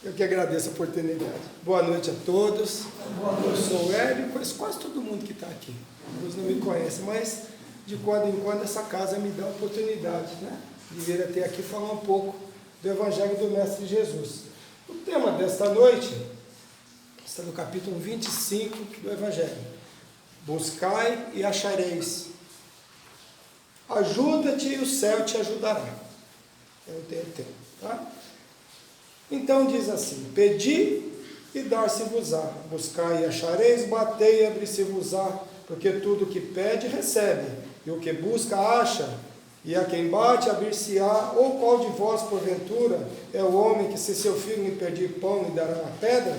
Eu que agradeço a oportunidade. Boa noite a todos. Eu sou o Hélio, conheço quase todo mundo que está aqui. Alguns não me conhecem, mas de quando em quando essa casa me dá a oportunidade, né, de vir até aqui falar um pouco do Evangelho do Mestre Jesus. O tema desta noite está no capítulo 25 do Evangelho. Buscai e achareis. Ajuda-te e o céu te ajudará. Eu não tenho tempo, tá? Então diz assim: pedi e dar-se-vos-á, buscai e achareis, batei e abrir-se-vos-á, porque tudo que pede recebe, e o que busca acha, e a quem bate abrir-se-á. Ou qual de vós, porventura, é o homem que, se seu filho lhe pedir pão, lhe dará uma pedra?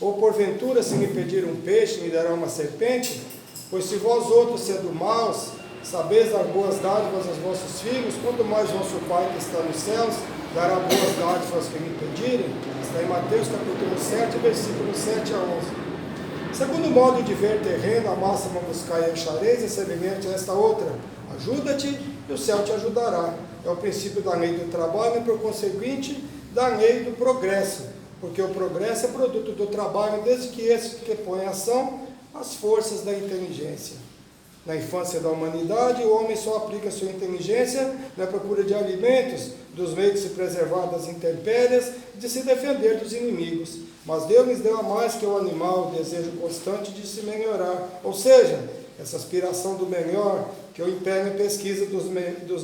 Ou porventura, se lhe pedir um peixe, lhe dará uma serpente? Pois se vós outros, sendo maus, sabeis dar boas dádivas aos vossos filhos, quanto mais vosso Pai que está nos céus dará boas dádivas aos que lhe pedirem. Está em Mateus capítulo 7, versículos 7 a 11. Segundo modo de ver terreno, a máxima buscai e achareis, é semelhante a esta outra: ajuda-te e o céu te ajudará. É o princípio da lei do trabalho e, por conseguinte, da lei do progresso, porque o progresso é produto do trabalho, desde que esse que põe em ação as forças da inteligência. Na infância da humanidade, o homem só aplica sua inteligência na procura de alimentos, dos meios de se preservar das intempéries, de se defender dos inimigos. Mas Deus lhes deu a mais que o animal, o desejo constante de se melhorar, ou seja, essa aspiração do melhor, que o impele a pesquisa dos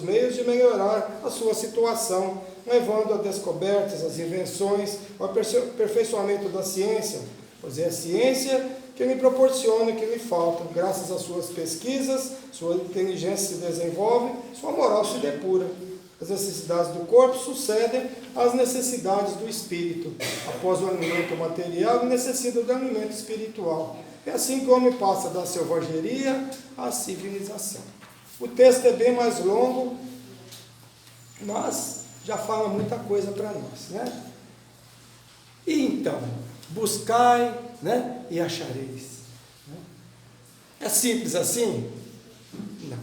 meios de melhorar a sua situação, levando a descobertas, as invenções, ao aperfeiçoamento da ciência, pois é a ciência que lhe proporciona o que lhe falta. Graças às suas pesquisas, sua inteligência se desenvolve, sua moral se depura. As necessidades do corpo sucedem às necessidades do espírito. Após o alimento material, ele necessita do alimento espiritual. É assim que o homem passa da selvageria à civilização. O texto é bem mais longo, mas já fala muita coisa para nós, né? E então, buscai, né, e achareis. É simples assim? Não.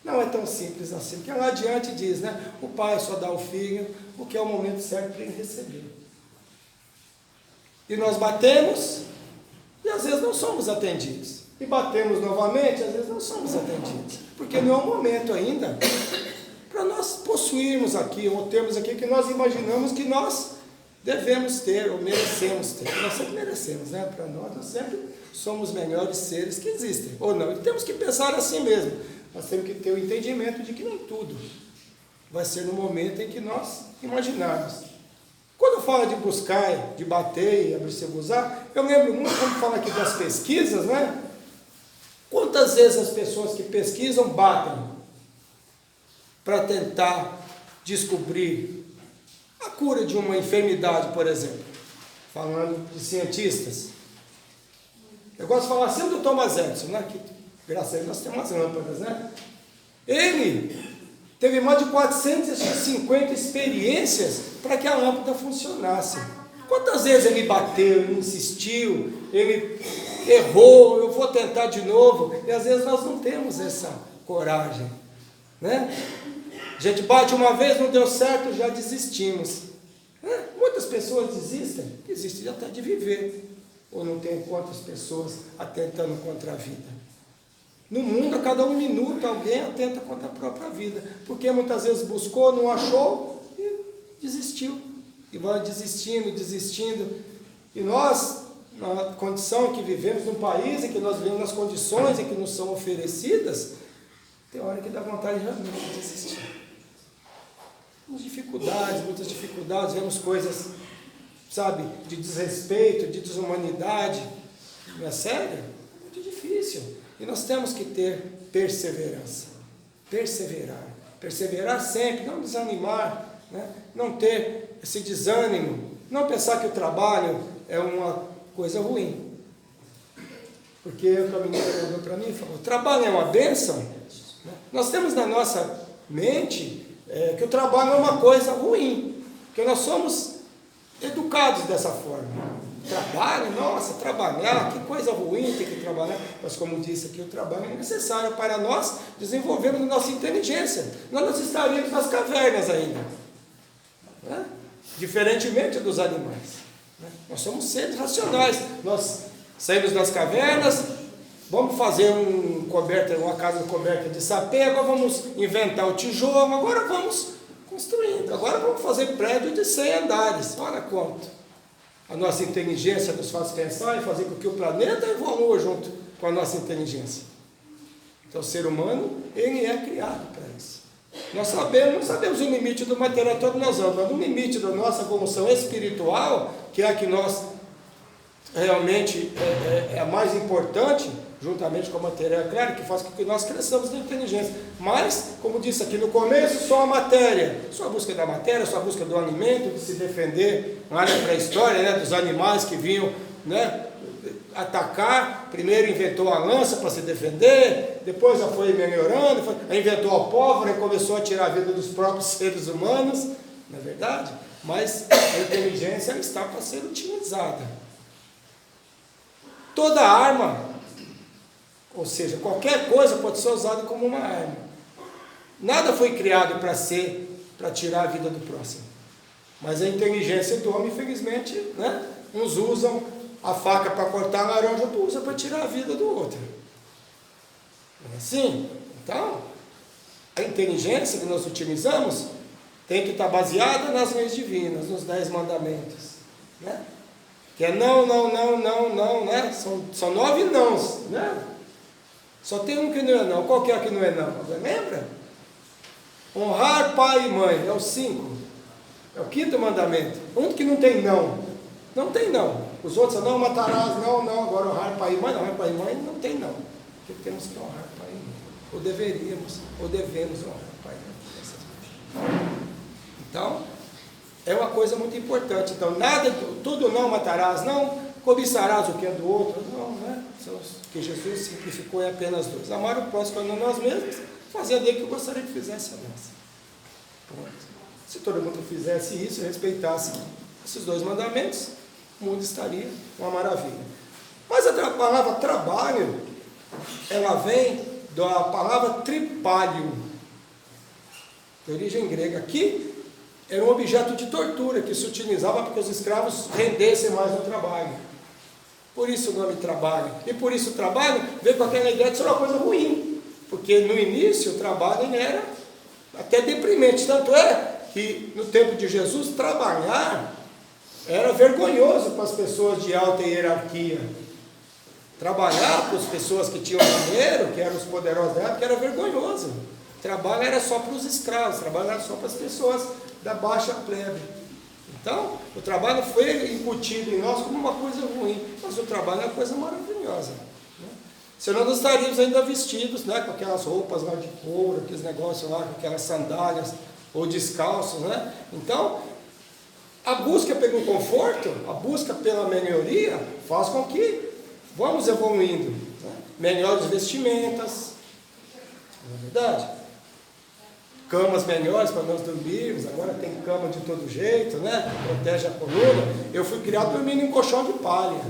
Não é tão simples assim, porque lá adiante diz, né, o pai só dá ao filho o que é o momento certo para ele receber. E nós batemos, e às vezes não somos atendidos. E batemos novamente, às vezes não somos atendidos. Porque não é o momento ainda para nós possuirmos aqui, ou termos aqui, que nós imaginamos que nós devemos ter, ou merecemos ter. Nós sempre merecemos, né? Para nós sempre somos melhores seres que existem, ou não. E temos que pensar assim mesmo. Nós temos que ter o entendimento de que nem tudo vai ser no momento em que nós imaginarmos. Quando eu falo de buscar, de bater e abrir-se-vos-á, eu lembro muito quando fala aqui das pesquisas, né? Quantas vezes as pessoas que pesquisam batem para tentar descobrir a cura de uma enfermidade, por exemplo, falando de cientistas. Eu gosto de falar sempre do Thomas Edison, né? Que, graças a Deus, nós temos umas lâmpadas, né? Ele teve mais de 450 experiências para que a lâmpada funcionasse. Quantas vezes ele bateu, ele insistiu, ele errou, eu vou tentar de novo, e às vezes nós não temos essa coragem, né? A gente bate uma vez, não deu certo, já desistimos. Muitas pessoas desistem até de viver. Ou não tem quantas pessoas atentando contra a vida. No mundo, a cada um minuto, alguém atenta contra a própria vida. Porque muitas vezes buscou, não achou e desistiu. E vai desistindo. E nós, na condição em que vivemos, num país em que nós vivemos nas condições em que nos são oferecidas, tem hora que dá vontade realmente de desistir. Muitas dificuldades, vemos coisas, sabe, de desrespeito, de desumanidade. Não é sério? É muito difícil. E nós temos que ter perseverança. Perseverar sempre, não desanimar, né? Não ter esse desânimo, não pensar que o trabalho é uma coisa ruim. Porque o caminhoneiro olhou para mim e falou: o trabalho é uma bênção. Nós temos na nossa mente que o trabalho é uma coisa ruim, porque nós somos educados dessa forma. Trabalho, nossa, trabalhar, que coisa ruim ter que trabalhar. Mas como disse aqui, o trabalho é necessário para nós desenvolvermos nossa inteligência. Nós estaríamos nas cavernas ainda, né? diferentemente dos animais. Nós somos seres racionais. Nós saímos das cavernas, vamos fazer uma casa coberta de sapê, agora vamos inventar o tijolo, agora vamos construindo, agora vamos fazer prédio de 100 andares, olha quanto. A nossa inteligência nos faz pensar e fazer com que o planeta evolua junto com a nossa inteligência. Então o ser humano, ele é criado para isso. Nós não sabemos o limite do material todo nós vamos, mas no limite da nossa evolução espiritual, que é a que nós realmente é a mais importante, juntamente com a material, claro, que faz com que nós cresçamos na inteligência. Mas, como disse aqui no começo, só a matéria, só a busca da matéria, só a busca do alimento, de se defender, na área pré-história, né, dos animais que vinham, né, atacar. Primeiro inventou a lança para se defender, depois já foi melhorando, inventou a pólvora e começou a tirar a vida dos próprios seres humanos, não é verdade? Mas a inteligência está para ser utilizada. Toda arma, ou seja, qualquer coisa pode ser usada como uma arma. Nada foi criado para tirar a vida do próximo. Mas a inteligência do homem, infelizmente, né, uns usam a faca para cortar a laranja, outros usam para tirar a vida do outro. Não é assim? Então, a inteligência que nós utilizamos tem que estar baseada nas leis divinas, nos 10 mandamentos. Né? Que é não, né? São 9 nãos, né? Só tem um que não é não. Qual que é que não é não? Você lembra? Honrar pai e mãe, é o 5. É o 5º mandamento. O único que não tem não. Não tem não. Os outros são não matarás, não. Agora honrar pai e mãe, não. Honrar pai e mãe não tem não. Porque temos que honrar pai e mãe. Ou deveríamos, ou devemos honrar pai e mãe. Então, é uma coisa muito importante. Então, tudo não matarás, não cobiçarás o que é do outro, não, né? Que Jesus simplificou em apenas 2. Amar o próximo a nós mesmos, fazer dele que eu gostaria que fizesse a nós. Pronto. Se todo mundo fizesse isso, respeitasse esses 2 mandamentos, o mundo estaria uma maravilha. Mas a palavra trabalho, ela vem da palavra tripalium, de origem grega. Aqui era um objeto de tortura que se utilizava para que os escravos rendessem mais no trabalho. Por isso o nome trabalho. E por isso o trabalho veio com aquela ideia de ser uma coisa ruim. Porque no início o trabalho era até deprimente. Tanto é que no tempo de Jesus trabalhar era vergonhoso para as pessoas de alta hierarquia. Trabalhar para as pessoas que tinham dinheiro, que eram os poderosos da época, era vergonhoso. Trabalho era só para os escravos, trabalho era só para as pessoas da baixa plebe. Então, o trabalho foi incutido em nós como uma coisa ruim, mas o trabalho é uma coisa maravilhosa. Né? Senão nós estaríamos ainda vestidos, né, com aquelas roupas lá de couro, aqueles negócios lá, com aquelas sandálias, ou descalços, né? Então, a busca pelo conforto, a busca pela melhoria, faz com que vamos evoluindo. Né? Melhores vestimentas, não é verdade? Camas melhores para nós dormirmos, agora tem cama de todo jeito, né? Protege a coluna. Eu fui criado dormindo em colchão de palha,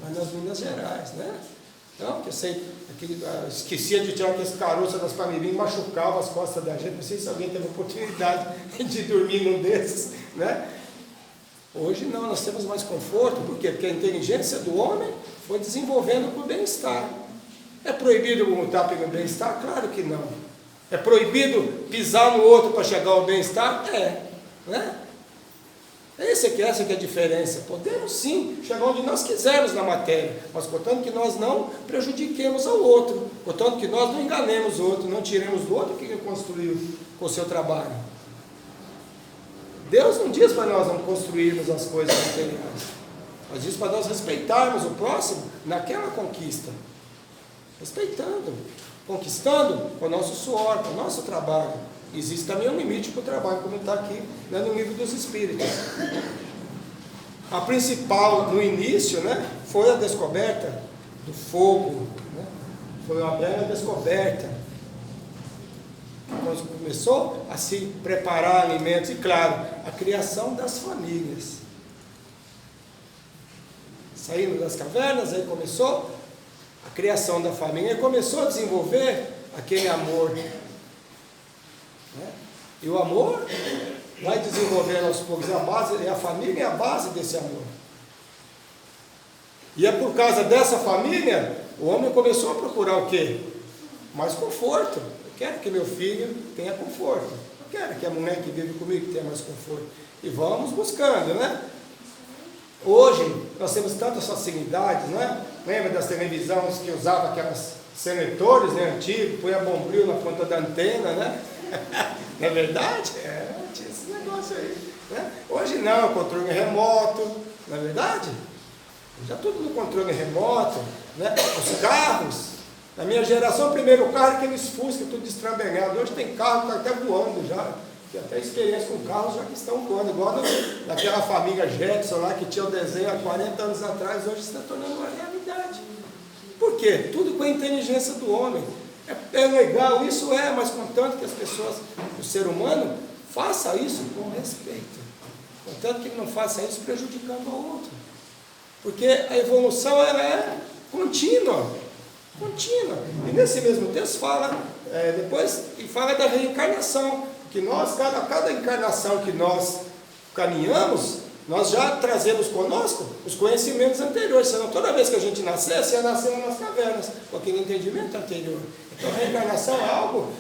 mas nas Minas Gerais, né? Então, que eu sei, esquecia de tirar aqueles caroços das palmeirinhas, machucava as costas da gente. Não sei se alguém teve a oportunidade de dormir num desses, né? Hoje não, nós temos mais conforto. Por quê? Porque a inteligência do homem foi desenvolvendo para o bem-estar. É proibido lutar pelo bem-estar? Claro que não. É proibido pisar no outro para chegar ao bem-estar? É, né? Essa que é a diferença. Podemos sim chegar onde nós quisermos na matéria, mas contanto que nós não prejudiquemos ao outro, contanto que nós não enganemos o outro, não tiremos do outro o que ele construiu com o seu trabalho. Deus não diz para nós não construirmos as coisas materiais, mas diz para nós respeitarmos o próximo naquela conquista, respeitando, conquistando com o nosso suor, com o nosso trabalho. Existe também um limite para o trabalho, como está aqui, né, no livro dos Espíritos. A principal, no início, né, foi a descoberta do fogo, né? Foi uma bela descoberta. Quando começou a se preparar alimentos, e claro, a criação das famílias. Saindo das cavernas, aí começou a criação da família, e começou a desenvolver aquele amor. Né? E o amor vai desenvolvendo aos poucos. A família é a base desse amor. E é por causa dessa família, o homem começou a procurar o quê? Mais conforto. Eu quero que meu filho tenha conforto. Eu quero que a mulher que vive comigo tenha mais conforto. E vamos buscando, né? Hoje, nós temos tantas facilidades, né? Lembra das televisões que usava aquelas seletores, né, antigos, põe a bombril na ponta da antena, né? Não é verdade? Tinha esse negócio aí, né? Hoje não, controle remoto, não é verdade? Já tudo no controle remoto, né? Os carros, na minha geração, o primeiro carro é aqueles Fusca, tudo destrambelhado. Hoje tem carro que está até voando já. Tem até experiência com carros já que estão voando, igual naquela família Jetson lá que tinha o desenho há 40 anos atrás, hoje está tornando uma realidade. Por quê? Tudo com a inteligência do homem. É legal, isso é, mas contanto que as pessoas, o ser humano, faça isso com respeito. Contanto que ele não faça isso prejudicando o outro. Porque a evolução ela é contínua. Contínua. E nesse mesmo texto fala, depois, e fala da reencarnação. Que nós, cada encarnação que nós caminhamos, nós já trazemos conosco os conhecimentos anteriores. Senão toda vez que a gente nascesse, ia nascer nas cavernas, com aquele entendimento anterior. Então a reencarnação é algo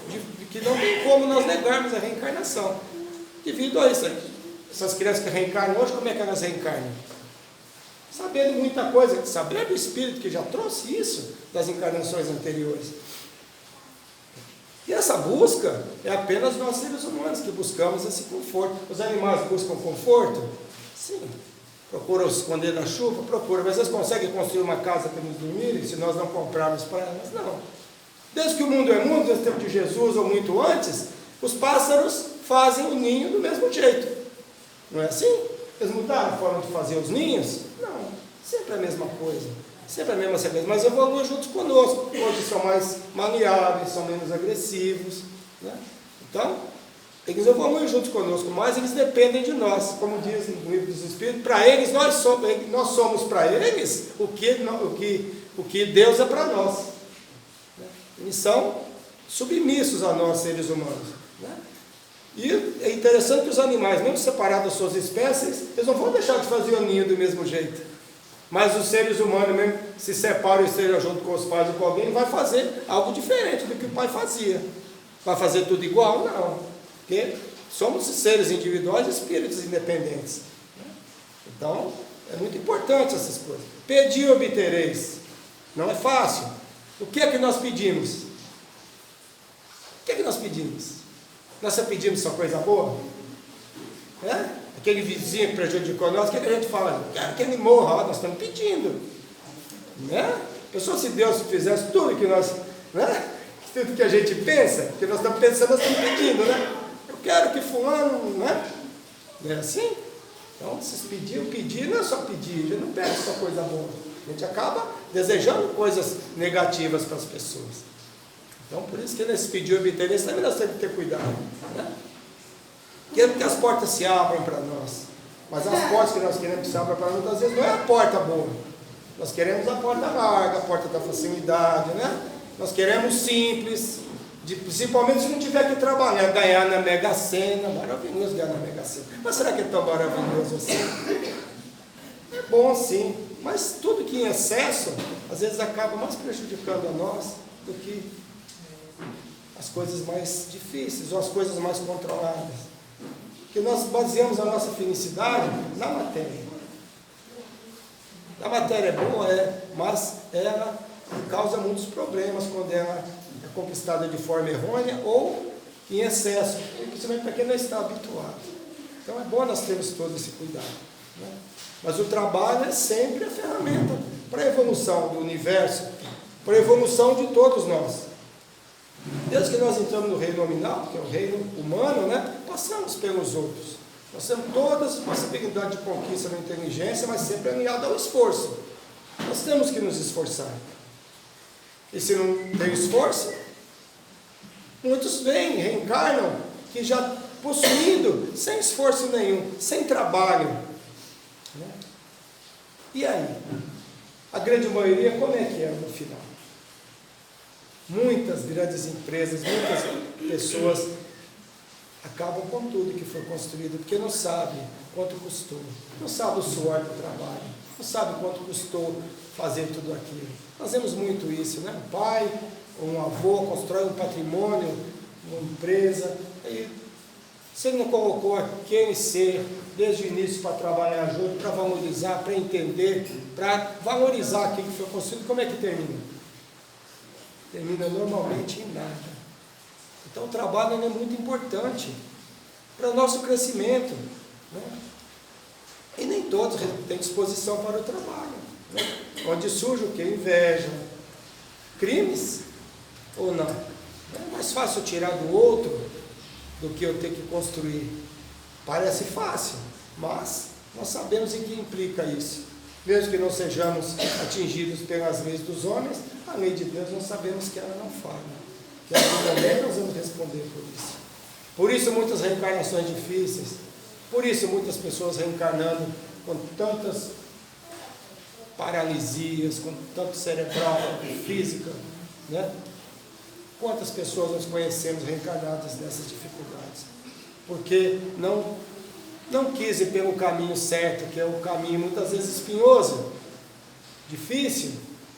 que não tem como nós negarmos a reencarnação. Devido a isso, essas crianças que reencarnam hoje, como é que elas reencarnam? Sabendo muita coisa, sabendo o Espírito que já trouxe isso das encarnações anteriores. E essa busca é apenas nós seres humanos que buscamos esse conforto. Os animais buscam conforto? Sim. Procuram se esconder da chuva? Procuram. Mas eles conseguem construir uma casa para nos dormirem se nós não comprarmos para elas? Não. Desde que o mundo é mundo, desde o tempo de Jesus ou muito antes, os pássaros fazem o ninho do mesmo jeito. Não é assim? Eles mudaram a forma de fazer os ninhos? Não. Sempre a mesma coisa. Sempre a mesma sequência, mas evoluem juntos conosco. Hoje são mais maleáveis, são menos agressivos, né? Então, eles evoluem juntos conosco, mas eles dependem de nós. Como diz no livro dos Espíritos, para eles, nós somos para eles o que Deus é para nós, né? Eles são submissos a nós, seres humanos, né? E é interessante que os animais, mesmo separados das suas espécies, eles não vão deixar de fazer o ninho do mesmo jeito. Mas os seres humanos mesmo se separam e estejam junto com os pais ou com alguém, vai fazer algo diferente do que o pai fazia. Vai fazer tudo igual? Não. Porque somos seres individuais e espíritos independentes. Então, é muito importante essas coisas. Pedi e obtereis. Não é fácil. O que é que nós pedimos? O que é que nós pedimos? Nós só pedimos só coisa boa? Aquele vizinho que prejudicou nós, o que a gente fala? Quero que ele morra, nós estamos pedindo, né? Pessoal, se Deus fizesse tudo que nós, né? Tudo que a gente pensa, que nós estamos pensando, nós estamos pedindo, né? Eu quero que fulano, né? Não é assim? Então, se pedir não é só pedir, a gente não pede só coisa boa, a gente acaba desejando coisas negativas para as pessoas. Então, por isso que nesse pedir e obter, também nós temos que ter cuidado, né? Queremos que as portas se abram para nós. Mas as portas que nós queremos que se abram para nós, às vezes não é a porta boa. Nós queremos a porta larga, a porta da facilidade, né? Nós queremos simples, principalmente se não tiver que trabalhar, ganhar na Mega Sena. Maravilhoso ganhar na Mega Sena. Mas será que é tão maravilhoso assim? É bom sim, mas tudo que em excesso, às vezes acaba mais prejudicando a nós do que as coisas mais difíceis ou as coisas mais controladas. Que nós baseamos a nossa felicidade na matéria. A matéria é boa, mas ela causa muitos problemas quando ela é conquistada de forma errônea ou em excesso, principalmente para quem não está habituado. Então é bom nós termos todo esse cuidado, né? Mas o trabalho é sempre a ferramenta para a evolução do universo, para a evolução de todos nós. Desde que nós entramos no reino nominal, que é o reino humano, né, passamos pelos outros. Nós temos todas as possibilidades de conquista na inteligência, mas sempre alinhado ao esforço. Nós temos que nos esforçar. E se não tem esforço, muitos vêm, reencarnam, que já possuindo, sem esforço nenhum, sem trabalho, né? E aí? A grande maioria, como é que é no final? Muitas grandes empresas, muitas pessoas acabam com tudo que foi construído, porque não sabe quanto custou, não sabe o suor do trabalho, não sabe quanto custou fazer tudo aquilo. Nós vemos muito isso, né? Um pai ou um avô constrói um patrimônio, uma empresa, e se ele não colocou aquele ser desde o início para trabalhar junto, para valorizar, para entender, para valorizar aquilo que foi construído, como é que termina? Termina normalmente em nada. Então o trabalho é muito importante para o nosso crescimento, né? E nem todos têm disposição para o trabalho, né? Onde surge o que? Inveja, crimes ou não? É mais fácil tirar do outro do que eu ter que construir. Parece fácil, mas nós sabemos em que implica isso. Mesmo que não sejamos atingidos pelas leis dos homens, a lei de Deus nós sabemos que ela não falha, que ela também nós vamos responder por isso. Por isso muitas reencarnações difíceis, por isso muitas pessoas reencarnando com tantas paralisias, com tanto cerebral, física, né? Quantas pessoas nós conhecemos reencarnadas nessas dificuldades? Porque não quis ir pelo caminho certo, que é o caminho muitas vezes espinhoso, difícil,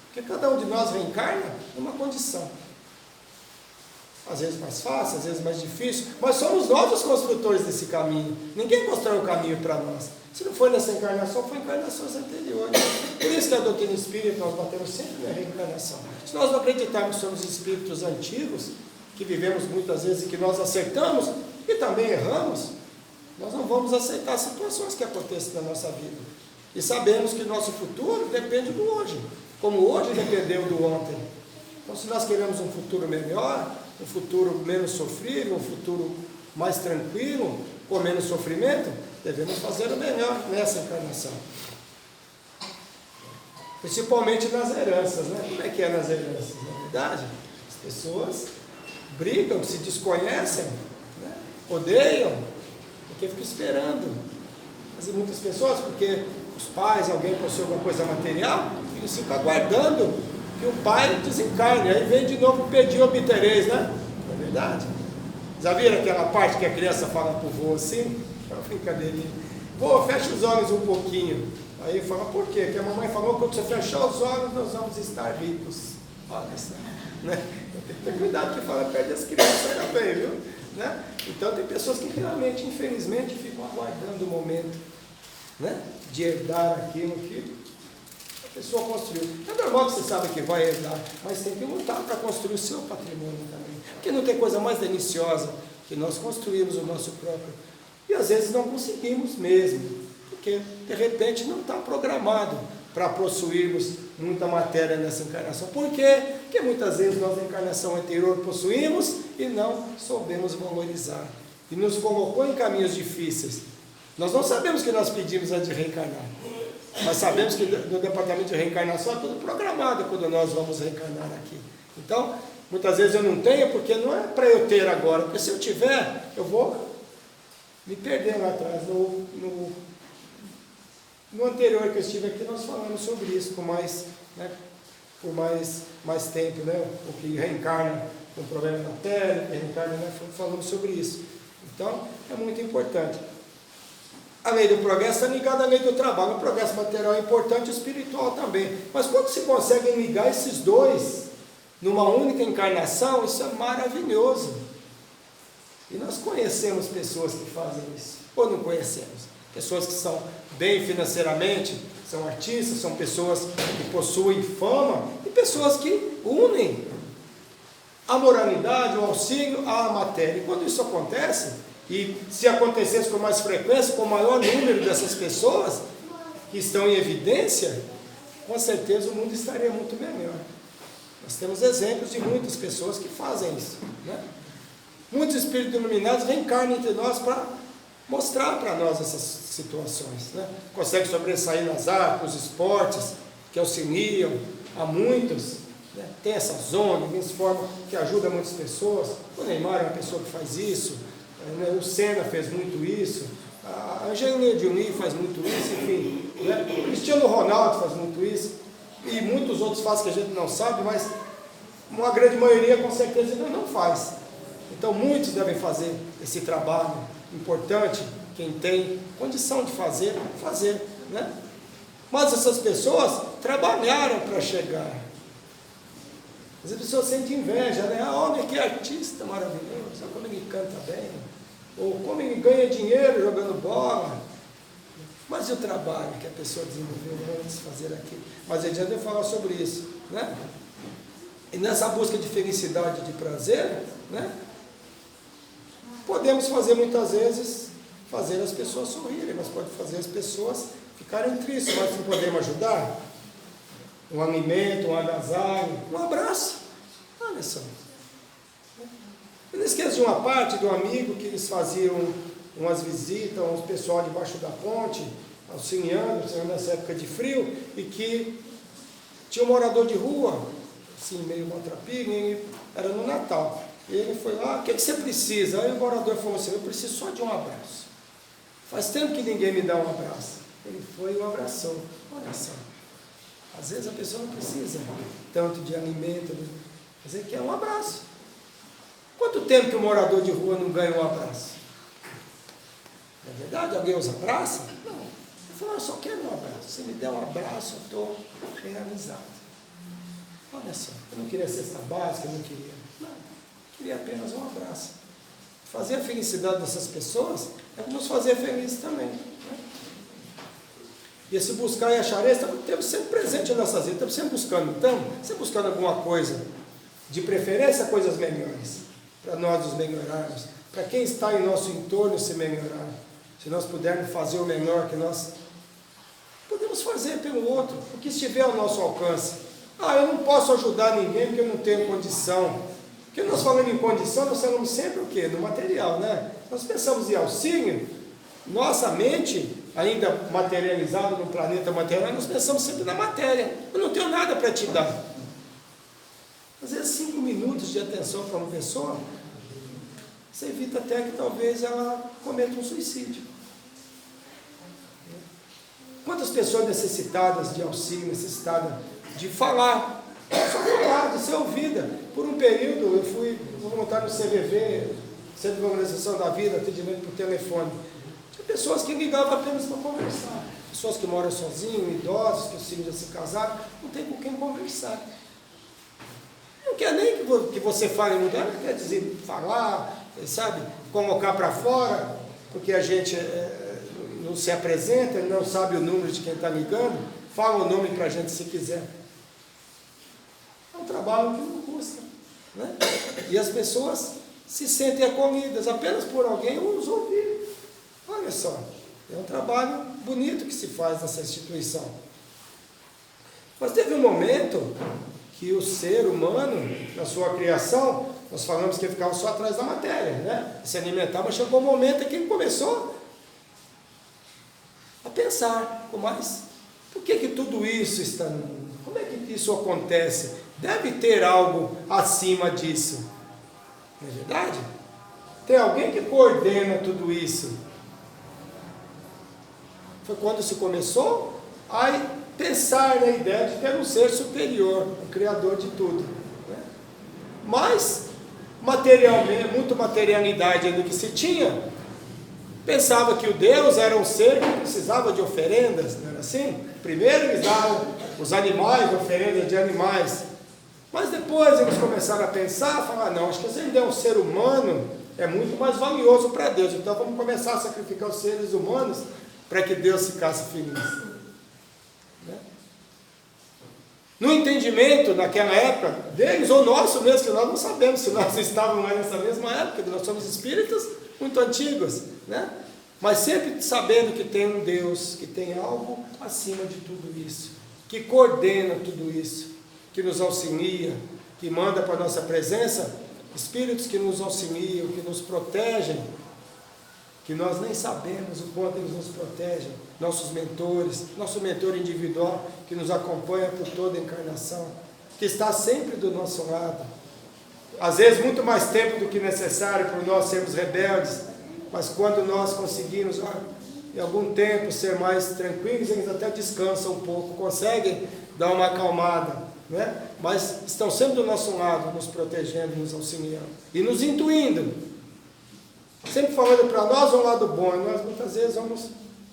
porque cada um de nós reencarna numa condição. Às vezes mais fácil, às vezes mais difícil, mas somos nós os construtores desse caminho. Ninguém constrói o caminho para nós. Se não foi nessa encarnação, foi em encarnações anteriores. Por isso que a doutrina espírita nós batemos sempre na reencarnação. Se nós não acreditarmos que somos espíritos antigos, que vivemos muitas vezes e que nós acertamos e também erramos, nós não vamos aceitar situações que acontecem na nossa vida. E sabemos que nosso futuro depende do hoje, como hoje dependeu do ontem. Então, se nós queremos um futuro melhor, um futuro menos sofrível, um futuro mais tranquilo, com menos sofrimento, devemos fazer o melhor nessa encarnação. Principalmente nas heranças, né? Como é que é nas heranças? Na verdade, as pessoas brigam, se desconhecem, né? Odeiam, porque ficam esperando. Mas muitas pessoas, porque os pais, alguém possui alguma coisa material, eles ficam aguardando que o pai desencarne, aí vem de novo pedir obtereis, né? Não é verdade? Já viram aquela parte que a criança fala para o vô assim? É uma brincadeirinha. Vô, fecha os olhos um pouquinho. Aí ele fala, por quê? Porque a mamãe falou que quando você fechar os olhos, nós vamos estar ricos. Olha isso, né? Tem que ter cuidado que fala perto das crianças também, viu? Né? Então tem pessoas que realmente, infelizmente, ficam aguardando o momento, né? De herdar aquilo que a pessoa construiu. É normal que você sabe que vai herdar, mas tem que lutar para construir o seu patrimônio também. Porque não tem coisa mais deliciosa que nós construímos o nosso próprio. E às vezes não conseguimos mesmo, porque de repente não está programado para possuirmos muita matéria nessa encarnação. Por quê? Porque muitas vezes nós na encarnação anterior possuímos e não soubemos valorizar. E nos colocou em caminhos difíceis. Nós não sabemos o que nós pedimos antes de reencarnar. Mas sabemos que no departamento de reencarnação é tudo programado quando nós vamos reencarnar aqui. Então, muitas vezes eu não tenho, porque não é para eu ter agora. Porque se eu tiver, eu vou me perder lá atrás. No anterior que eu estive aqui, nós falamos sobre isso com mais, né, por mais tempo, né? O que reencarna com problema na pele, que reencarna, né? Falamos sobre isso. Então, é muito importante. A lei do progresso está ligada à lei do trabalho. O progresso material é importante, o espiritual também. Mas quando se conseguem ligar esses dois numa única encarnação, isso é maravilhoso. E nós conhecemos pessoas que fazem isso, ou não conhecemos? Pessoas que são bem financeiramente, são artistas, são pessoas que possuem fama, e pessoas que unem a moralidade, o auxílio à matéria. E quando isso acontece, e se acontecesse com mais frequência, com o maior número dessas pessoas que estão em evidência, com certeza o mundo estaria muito melhor. Nós temos exemplos de muitas pessoas que fazem isso, né? Muitos espíritos iluminados reencarnam entre nós para mostrar para nós essas situações, né? Conseguem sobressair nas artes, nos esportes, que auxiliam a muitos, né? Tem essa zona, se forma, que ajuda muitas pessoas. O Neymar é uma pessoa que faz isso, né? O Senna fez muito isso, a Angelina Jolie faz muito isso, enfim, né? O Cristiano Ronaldo faz muito isso, e muitos outros fazem que a gente não sabe, mas uma grande maioria com certeza ainda não faz. Então muitos devem fazer esse trabalho importante, quem tem condição de fazer, né? Mas essas pessoas trabalharam para chegar. As pessoas sentem inveja, né? Olha que artista maravilhoso, como ele canta bem, ou como ele ganha dinheiro jogando bola. Mas e o trabalho que a pessoa desenvolveu antes de fazer aquilo? Mas ele já deve falar sobre isso, né? E nessa busca de felicidade, de prazer, né? Podemos fazer muitas vezes, fazer as pessoas sorrirem, mas pode fazer as pessoas ficarem tristes, mas não podemos ajudar. Um alimento, um agasalho, um abraço. Olha só. Eu não esqueço de uma parte do amigo que eles faziam umas visitas, uns pessoal debaixo da ponte, auxiliando nessa época de frio, e que tinha um morador de rua, assim, meio maltrapilho, e era no Natal. E ele foi lá, o que você precisa? Aí o morador falou assim, eu preciso só de um abraço. Faz tempo que ninguém me dá um abraço. Ele foi e o abraçou. Olha só. Às vezes a pessoa não precisa tanto de alimento, mas ele quer um abraço. Quanto tempo que o morador de rua não ganha um abraço? Não é verdade? Alguém os abraça? Não. Ele falou, eu só quero um abraço. Se me der um abraço, eu estou realizado. Olha só, eu não queria cesta básica, eu não queria nada. Queria apenas um abraço. Fazer a felicidade dessas pessoas é nos fazer felizes também. Né? E esse buscar e achar, temos sempre presente em nossas vidas, estamos sempre buscando. Então, sempre buscando alguma coisa, de preferência coisas melhores, para nós nos melhorarmos, para quem está em nosso entorno se melhorar. Se nós pudermos fazer o melhor que nós podemos fazer pelo outro, o que estiver ao nosso alcance. Eu não posso ajudar ninguém porque eu não tenho condição. Porque nós falamos em condição, nós falamos sempre o quê? No material, né? Nós pensamos em auxílio, nossa mente, ainda materializada no planeta material, nós pensamos sempre na matéria. Eu não tenho nada para te dar. Às vezes 5 minutos de atenção para uma pessoa, você evita até que talvez ela cometa um suicídio. Quantas pessoas necessitadas de auxílio, necessitadas de falar, só falar, de ser ouvida. Por um período eu fui voluntário no CVV, Centro de Valorização da Vida, atendimento por telefone. Tinha pessoas que ligavam apenas para conversar. Pessoas que moram sozinhos, idosos, que os filhos já se casaram, não tem com quem conversar. Não quer nem que você fale muito, não quer dizer falar, sabe, colocar para fora, porque a gente não se apresenta, não sabe o número de quem está ligando, fala o nome para a gente se quiser. É um trabalho que não custa, né? E as pessoas se sentem acolhidas apenas por alguém os ouvir. Olha só, é um trabalho bonito que se faz nessa instituição. Mas teve um momento que o ser humano, na sua criação, nós falamos que ele ficava só atrás da matéria, né? Se alimentava, mas chegou um momento em que ele começou a pensar, mas por que tudo isso está no mundo? Como é que isso acontece? Deve ter algo acima disso. Não é verdade? Tem alguém que coordena tudo isso. Foi quando se começou a pensar na ideia de ter um ser superior, o criador de tudo. Né? Mas, materialmente, muito materialidade ainda que se tinha, pensava que o Deus era um ser que precisava de oferendas, não era assim? Primeiro eles davam os animais, oferendas de animais, mas depois eles começaram a pensar, falar, não, acho que se ele der um ser humano, é muito mais valioso para Deus, então vamos começar a sacrificar os seres humanos, para que Deus ficasse feliz. Né? No entendimento, naquela época, deles, ou nosso mesmo, que nós não sabemos se nós estávamos mais nessa mesma época, nós somos espíritas muito antigos, né? Mas sempre sabendo que tem um Deus, que tem algo acima de tudo isso, que coordena tudo isso, que nos auxilia, que manda para a nossa presença espíritos que nos auxiliam, que nos protegem, que nós nem sabemos o quanto eles nos protegem, nossos mentores, nosso mentor individual, que nos acompanha por toda a encarnação, que está sempre do nosso lado, às vezes muito mais tempo do que necessário por nós sermos rebeldes, mas quando nós conseguimos, em algum tempo, ser mais tranquilos, eles até descansam um pouco, conseguem dar uma acalmada, né? Mas estão sempre do nosso lado, nos protegendo, nos auxiliando e nos intuindo, sempre falando para nós um lado bom, e nós muitas vezes vamos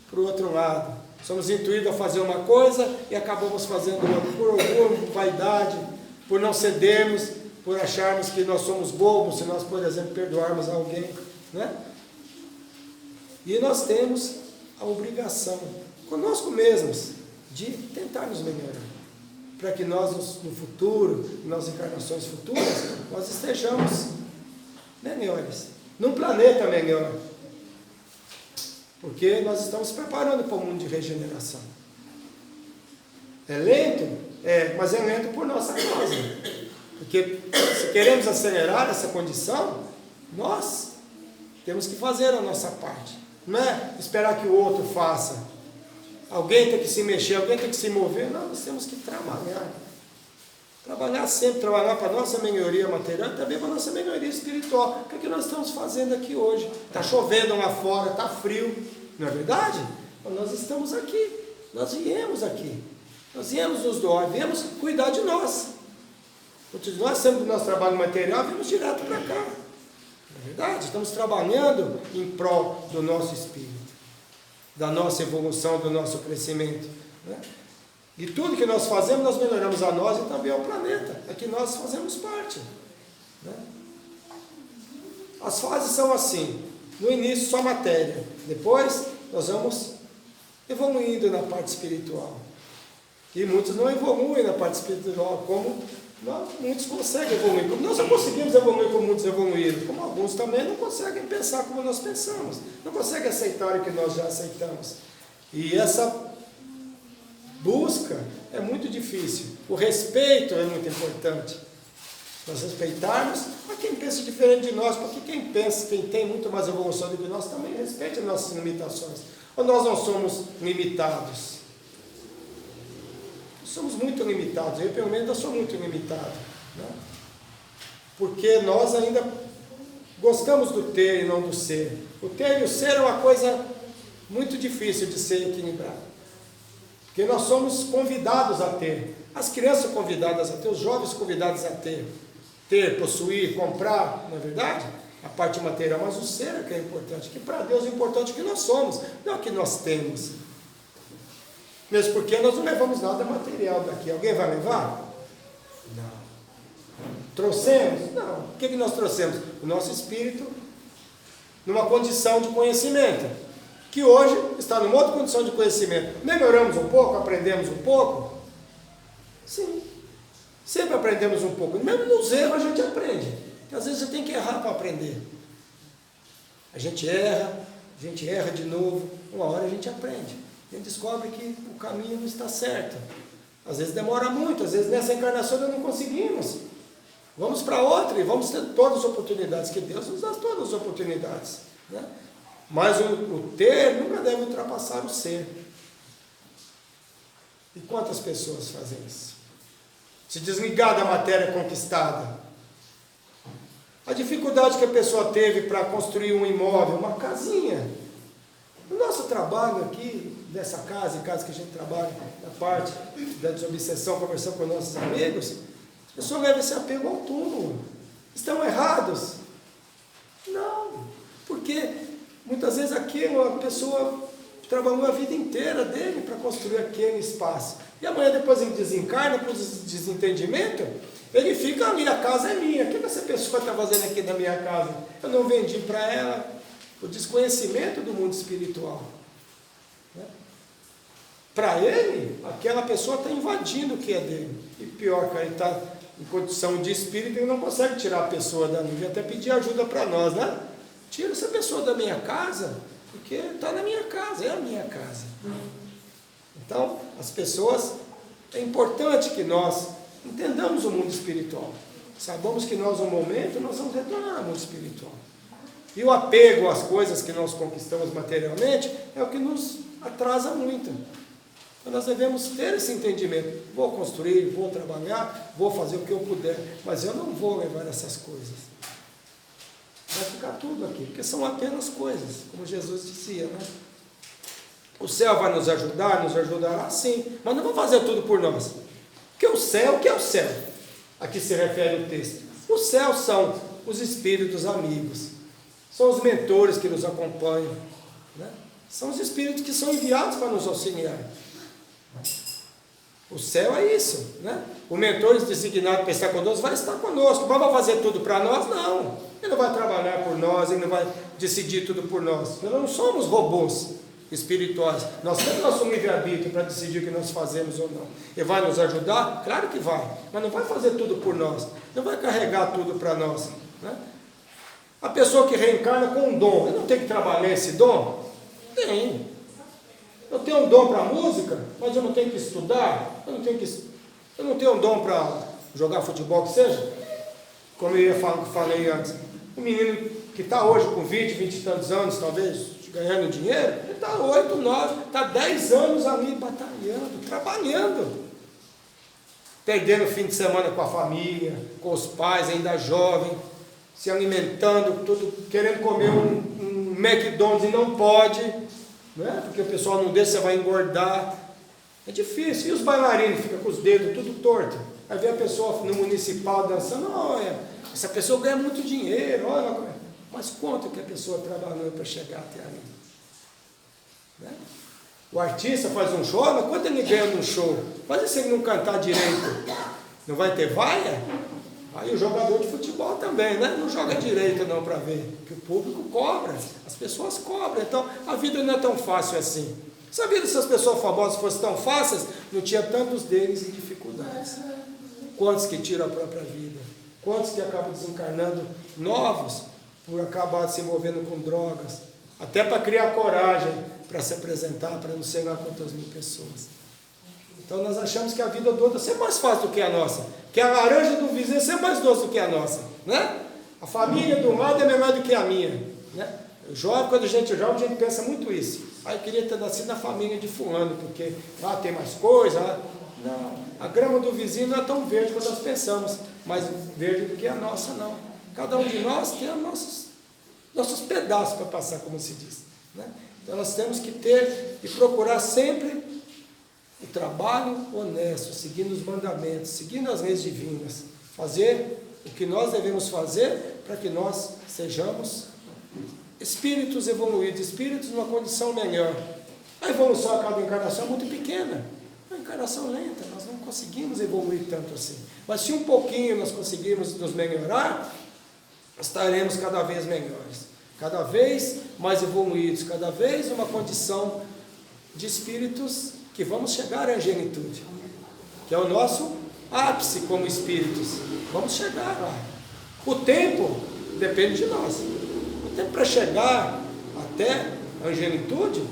para o outro lado, somos intuídos a fazer uma coisa e acabamos fazendo outra, por orgulho, vaidade, por não cedermos, por acharmos que nós somos bobos, se nós, por exemplo, perdoarmos alguém, né? E nós temos a obrigação, conosco mesmos, de tentar nos melhorar, para que nós no futuro, nas encarnações futuras, nós estejamos melhores, num planeta melhor, porque nós estamos preparando para um mundo de regeneração. É lento? É, mas é lento por nossa causa, porque se queremos acelerar essa condição, nós temos que fazer a nossa parte, não é esperar que o outro faça. Alguém tem que se mexer, alguém tem que se mover. Não, nós temos que trabalhar. Trabalhar sempre, trabalhar para a nossa melhoria material e também para a nossa melhoria espiritual. O que é que nós estamos fazendo aqui hoje? Está chovendo lá fora, está frio, não é verdade? Então, nós estamos aqui, nós viemos aqui. Nós viemos nos doar, viemos cuidar de nós. Nós, sempre do nosso trabalho material, viemos direto para cá. Não é verdade? Estamos trabalhando em prol do nosso espírito, da nossa evolução, do nosso crescimento, né? E tudo que nós fazemos, nós melhoramos a nós e também ao planeta, é que nós fazemos parte, né? As fases são assim: no início só matéria, depois nós vamos evoluindo na parte espiritual, e muitos não evoluem na parte espiritual como muitos conseguem evoluir, como nós não conseguimos evoluir como muitos evoluíram, como alguns também não conseguem pensar como nós pensamos, não conseguem aceitar o que nós já aceitamos. E essa busca é muito difícil. O respeito é muito importante. Nós respeitarmos a quem pensa diferente de nós, porque quem pensa, quem tem muito mais evolução do que nós, também respeite as nossas limitações. Ou nós não somos limitados? Somos muito limitados, eu pelo menos sou muito limitado, né? Porque nós ainda gostamos do ter e não do ser. O ter e o ser é uma coisa muito difícil de ser equilibrado, porque nós somos convidados a ter, as crianças são convidadas a ter, os jovens são convidados a ter, possuir, comprar, não é verdade? A parte material, mas o ser é que é importante, que para Deus é importante o que nós somos, não o que nós temos. Mesmo porque nós não levamos nada material daqui. Alguém vai levar? Não. Trouxemos? Não. O que nós trouxemos? O nosso espírito numa condição de conhecimento, que hoje está numa outra condição de conhecimento. Melhoramos um pouco? Aprendemos um pouco? Sim. Sempre aprendemos um pouco. Mesmo nos erros a gente aprende. Porque às vezes você tem que errar para aprender. A gente erra de novo. Uma hora a gente aprende. A gente descobre que o caminho não está certo. Às vezes demora muito, às vezes nessa encarnação nós não conseguimos. Vamos para outra e vamos ter todas as oportunidades, que Deus nos dá todas as oportunidades, né? Mas o ter nunca deve ultrapassar o ser. E quantas pessoas fazem isso? Se desligar da matéria conquistada. A dificuldade que a pessoa teve para construir um imóvel, uma casinha. O nosso trabalho aqui, dessa casa, em casa que a gente trabalha, na parte da desobsessão, conversando com nossos amigos, as pessoas levam esse apego ao túmulo. Estão errados? Não, porque muitas vezes aquilo, a pessoa trabalhou a vida inteira dele para construir aquele espaço. E amanhã depois ele desencarna por desentendimento, ele fica ali, a casa é minha. O que essa pessoa está fazendo aqui na minha casa? Eu não vendi para ela. O desconhecimento do mundo espiritual, né? Para ele, aquela pessoa está invadindo o que é dele. E pior, cara, ele está em condição de espírito, ele não consegue tirar a pessoa dali. Ele até pedir ajuda para nós, né? Tira essa pessoa da minha casa, porque está na minha casa, é a minha casa. Então, as pessoas, é importante que nós entendamos o mundo espiritual. Saibamos que nós, no momento, nós vamos retornar ao mundo espiritual. E o apego às coisas que nós conquistamos materialmente é o que nos atrasa muito. Então nós devemos ter esse entendimento. Vou construir, vou trabalhar, vou fazer o que eu puder, mas eu não vou levar essas coisas. Vai ficar tudo aqui, porque são apenas coisas, como Jesus dizia, né? O céu vai nos ajudar, nos ajudará sim, mas não vou fazer tudo por nós. Porque o céu, o que é o céu? A que se refere o texto. Os céus são os espíritos amigos, são os mentores que nos acompanham, né? São os espíritos que são enviados para nos auxiliar. O céu é isso, né? O mentor designado para estar conosco vai estar conosco, mas vai fazer tudo para nós? Não. Ele não vai trabalhar por nós, ele não vai decidir tudo por nós. Nós não somos robôs espirituais. Nós temos nosso livre-arbítrio para decidir o que nós fazemos ou não. Ele vai nos ajudar? Claro que vai, mas não vai fazer tudo por nós, não vai carregar tudo para nós, né? A pessoa que reencarna com um dom, ele não tem que trabalhar esse dom? Tem. Eu tenho um dom para música, mas eu não tenho que estudar, eu não tenho um dom para jogar futebol, que seja, como eu falei antes. Um menino que está hoje com 20 e tantos anos, talvez, ganhando dinheiro, ele está 8, 9, está 10 anos ali batalhando, trabalhando, perdendo o fim de semana com a família, com os pais, ainda jovem, se alimentando, tudo, querendo comer um McDonald's e não pode, né? Porque o pessoal não deixa, você vai engordar. É difícil. E os bailarinos ficam com os dedos tudo torto. Aí vem a pessoa no municipal dançando, olha, essa pessoa ganha muito dinheiro, olha, mas quanto que a pessoa trabalhou para chegar até ali? Né? O artista faz um show, mas quanto ele ganha num show? Mas e se ele não cantar direito? Não vai ter vaia? Aí o jogador de futebol também, né? Não joga direito não para ver, que o público cobra, as pessoas cobram, então a vida não é tão fácil assim. Sabia que se as pessoas famosas fossem tão fáceis, não tinha tantos deles em dificuldades. Quantos que tiram a própria vida? Quantos que acabam desencarnando novos por acabar se envolvendo com drogas? Até para criar coragem para se apresentar, para não sei lá quantas mil pessoas. Então nós achamos que a vida do outro é sempre mais fácil do que a nossa, que a laranja do vizinho é sempre mais doce do que a nossa, né? A família do lado é melhor do que a minha, né? Jovem, quando a gente é jovem, a gente pensa muito isso. Ah, eu queria ter nascido na família de fulano, porque lá tem mais coisa, lá... Não, a grama do vizinho não é tão verde quanto nós pensamos, mais verde do que a nossa, não. Cada um de nós tem os nossos pedaços para passar, como se diz, né? Então nós temos que ter e procurar sempre o trabalho honesto, seguindo os mandamentos, seguindo as leis divinas, fazer o que nós devemos fazer para que nós sejamos espíritos evoluídos, espíritos numa condição melhor. A evolução a cada encarnação é muito pequena, é uma encarnação lenta, nós não conseguimos evoluir tanto assim. Mas se um pouquinho nós conseguirmos nos melhorar, estaremos cada vez melhores, cada vez mais evoluídos, cada vez uma condição de espíritos que vamos chegar à angelitude, que é o nosso ápice como espíritos. Vamos chegar lá. O tempo depende de nós. O tempo para chegar até a angelitude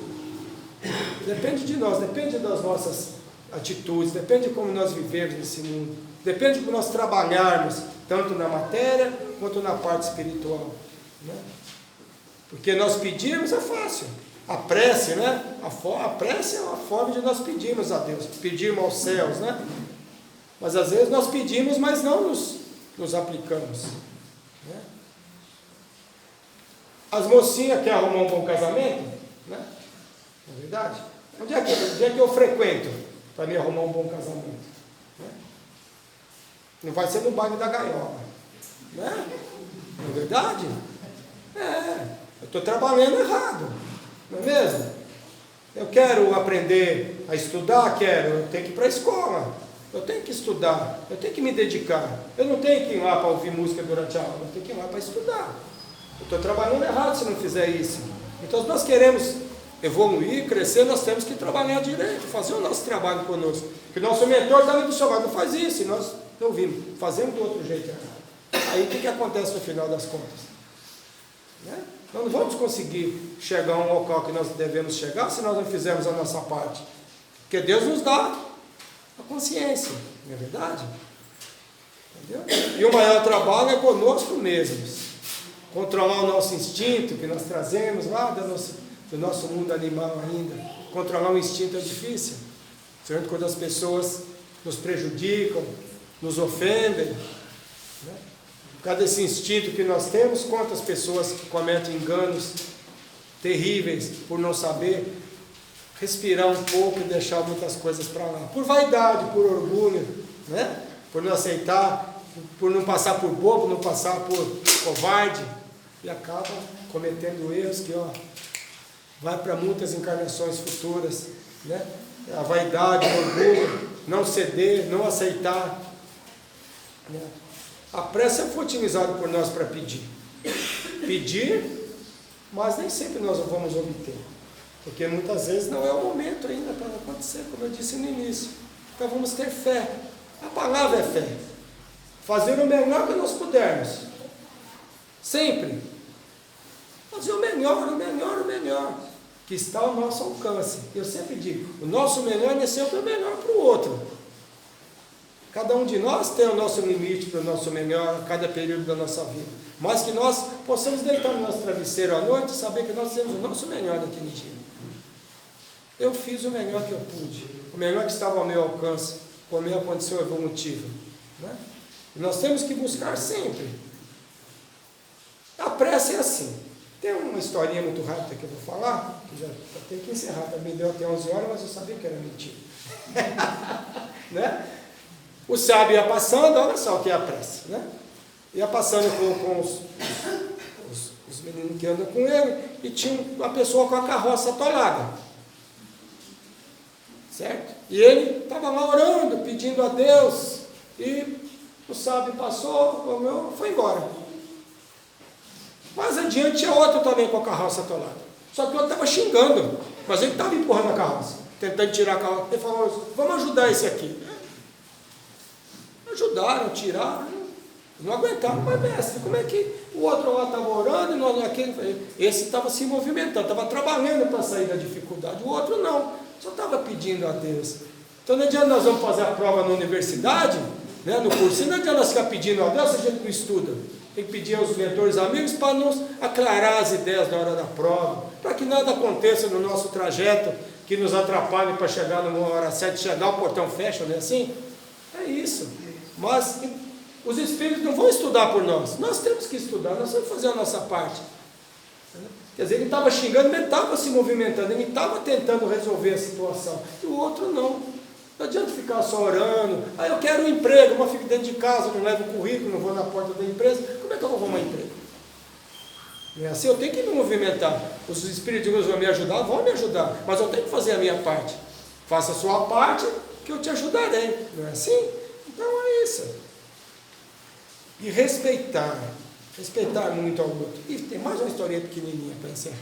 depende de nós, depende das nossas atitudes, depende de como nós vivemos nesse mundo, depende de como nós trabalharmos, tanto na matéria quanto na parte espiritual, né? Porque nós pedirmos é fácil. A prece, né? A prece é uma forma de nós pedirmos a Deus, pedirmos aos céus, né? Mas às vezes nós pedimos, mas não nos aplicamos, né? As mocinhas querem arrumar um bom casamento, né? Não é verdade? Onde é que eu frequento para me arrumar um bom casamento? Né? Não vai ser no baile da gaiola, né? Não é verdade? Eu estou trabalhando errado. Não é mesmo? Eu quero aprender a estudar, eu tenho que ir para a escola, eu tenho que estudar, eu tenho que me dedicar, eu não tenho que ir lá para ouvir música durante a aula, eu tenho que ir lá para estudar. Eu estou trabalhando errado se não fizer isso. Então, se nós queremos evoluir, crescer, nós temos que trabalhar direito, fazer o nosso trabalho conosco. Porque o nosso mentor está ali do seu lado, não faz isso, e nós ouvimos, fazemos do outro jeito errado. Aí o que acontece no final das contas? Né? Nós não vamos conseguir chegar a um local que nós devemos chegar se nós não fizermos a nossa parte. Porque Deus nos dá a consciência, não é verdade? Entendeu? E o maior trabalho é conosco mesmos. Controlar o nosso instinto que nós trazemos lá do nosso mundo animal ainda. Controlar o instinto é difícil. Certo? Quando as pessoas nos prejudicam, nos ofendem, né? Cada esse instinto que nós temos, quantas pessoas cometem enganos terríveis por não saber respirar um pouco e deixar muitas coisas para lá, por vaidade, por orgulho, né? Por não aceitar, por não passar por bobo, não passar por covarde, e acaba cometendo erros que, ó, vai para muitas encarnações futuras, né? A vaidade, o orgulho, não ceder, não aceitar, né? A pressa foi otimizada por nós para pedir, mas nem sempre nós vamos obter, porque muitas vezes não é o momento ainda para acontecer, como eu disse no início. Então vamos ter fé. A palavra é fé. Fazer o melhor que nós pudermos. Sempre. Fazer o melhor que está ao nosso alcance. Eu sempre digo, o nosso melhor é sempre o melhor para o outro. Cada um de nós tem o nosso limite para o nosso melhor, a cada período da nossa vida. Mas que nós possamos deitar no nosso travesseiro à noite e saber que nós temos o nosso melhor naquele dia. Eu fiz o melhor que eu pude, o melhor que estava ao meu alcance, com a minha condição evolutiva, né? E nós temos que buscar sempre. A pressa é assim. Tem uma historinha muito rápida que eu vou falar, que já tenho que encerrar, também deu até 11 horas, mas eu sabia que era mentira. Né? O sábio ia passando, olha só o que é a pressa, né? Ia passando com os meninos que andam com ele, e tinha uma pessoa com a carroça atolada, certo? E ele estava lá orando, pedindo a Deus, e o sábio passou, foi embora. Mais adiante tinha outro também com a carroça atolada, só que o outro estava xingando, mas ele estava empurrando a carroça, tentando tirar a carroça. Ele falou, vamos ajudar esse aqui. Ajudaram, tiraram, não aguentaram, mas mestre, como é que o outro lá estava orando e nós aquele, esse estava se movimentando, estava trabalhando para sair da dificuldade, o outro não, só estava pedindo a Deus. Então não adianta nós vamos fazer a prova na universidade, né, no cursinho, não adianta nós ficar pedindo a Deus se a gente não estuda. Tem que pedir aos mentores amigos para nos aclarar as ideias na hora da prova, para que nada aconteça no nosso trajeto que nos atrapalhe para chegar numa hora certa, chegar, o portão fecha, não é assim? É isso. Mas os espíritos não vão estudar por nós temos que estudar, nós temos que fazer a nossa parte. Quer dizer, ele estava xingando, ele estava se movimentando, ele estava tentando resolver a situação, e o outro não. Não adianta ficar só orando, eu quero um emprego, mas fico dentro de casa, não levo o currículo, não vou na porta da empresa, como é que eu vou arrumar emprego? Não é assim, eu tenho que me movimentar, os espíritos de Deus vão me ajudar, mas eu tenho que fazer a minha parte. Faça a sua parte, que eu te ajudarei, não é assim? Então é isso. E respeitar muito ao outro. E tem mais uma historinha pequenininha para encerrar.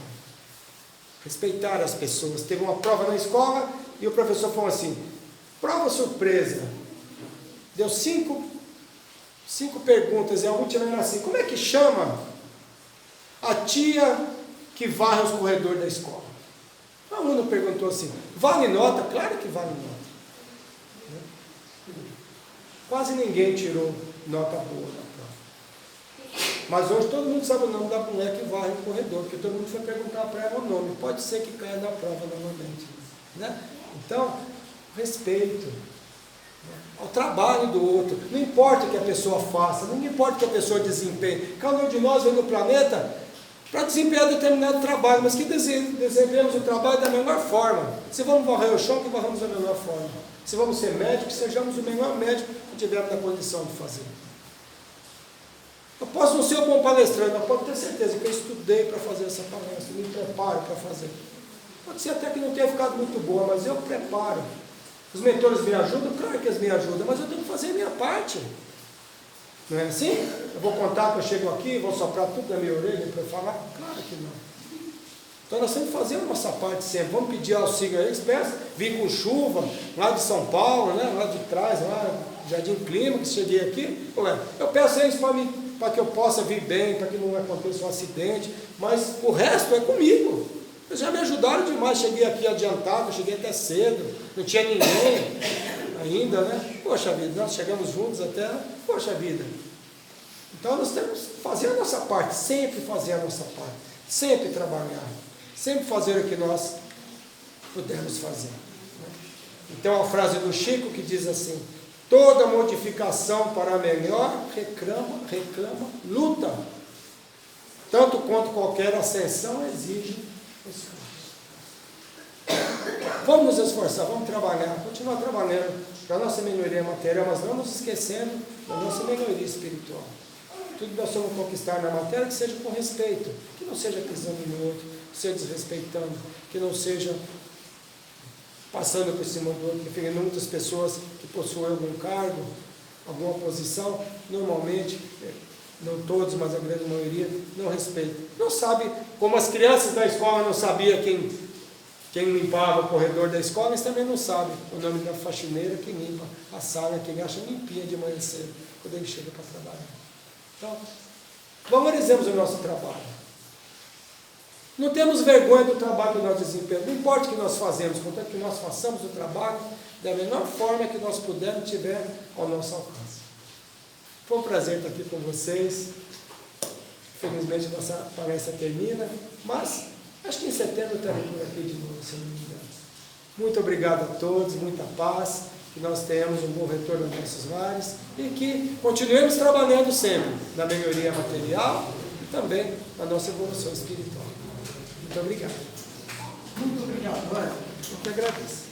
Respeitar as pessoas. Teve uma prova na escola e o professor falou assim, prova surpresa. Deu cinco perguntas e a última era assim, como é que chama a tia que varre os corredores da escola? O aluno perguntou assim, vale nota? Claro que vale nota. Quase ninguém tirou nota boa na prova. Mas hoje todo mundo sabe o nome da mulher que varre o corredor, porque todo mundo foi perguntar para ela o nome. Pode ser que caia na prova novamente, né? Então, respeito, né, ao trabalho do outro. Não importa o que a pessoa faça, não importa o que a pessoa desempenhe. Cada um de nós vem no planeta para desempenhar determinado trabalho, mas que desempenhemos o trabalho da melhor forma. Se vamos varrer o chão, que varramos da melhor forma. Se vamos ser médicos, sejamos o melhor médico que tivermos na condição de fazer. Eu posso não ser um bom palestrante, mas pode ter certeza que eu estudei para fazer essa palestra, me preparo para fazer. Pode ser até que não tenha ficado muito boa, mas eu preparo. Os mentores me ajudam? Claro que eles me ajudam, mas eu tenho que fazer a minha parte. Não é assim? Eu vou contar que eu chego aqui, vou soprar tudo na minha orelha para eu falar? Claro que não. Então nós temos que fazer a nossa parte sempre. Vamos pedir auxílio a eles, vim com chuva, lá de São Paulo, né, lá de trás, lá Jardim Clímax, cheguei aqui. Eu peço a eles para que eu possa vir bem, para que não aconteça um acidente, mas o resto é comigo. Eles já me ajudaram demais, cheguei aqui adiantado, cheguei até cedo, não tinha ninguém ainda, né? Poxa vida, nós chegamos juntos até, poxa vida. Então nós temos que fazer a nossa parte, sempre fazer a nossa parte, sempre trabalhar. Sempre fazer o que nós pudermos fazer. Então a frase do Chico que diz assim, toda modificação para melhor reclama, luta. Tanto quanto qualquer ascensão exige esforço. Vamos nos esforçar, vamos trabalhar, continuar trabalhando para a nossa melhoria material, mas não nos esquecendo da nossa melhoria espiritual. Tudo que nós vamos conquistar na matéria, que seja com respeito, que não seja pisando no outro, que seja desrespeitando, que não seja passando por cima do outro, porque muitas pessoas que possuem algum cargo, alguma posição, normalmente, não todos, mas a grande maioria, não respeitam. Não sabe, como as crianças da escola não sabiam quem limpava o corredor da escola, eles também não sabem o nome da faxineira que limpa a sala, quem acha limpinha de manhã cedo, quando ele chega para trabalhar. Então, valorizemos o nosso trabalho. Não temos vergonha do trabalho que nós desempenhamos, não importa o que nós fazemos, contanto que nós façamos o trabalho da melhor forma que nós pudermos, tiver ao nosso alcance. Foi um prazer estar aqui com vocês. Felizmente nossa palestra termina, mas acho que em setembro estarei por aqui de novo, se não me engano. Muito obrigado a todos, muita paz, que nós tenhamos um bom retorno aos nossos lares e que continuemos trabalhando sempre na melhoria material e também na nossa evolução espiritual. Muito obrigado. Muito obrigado, André. Eu que agradeço.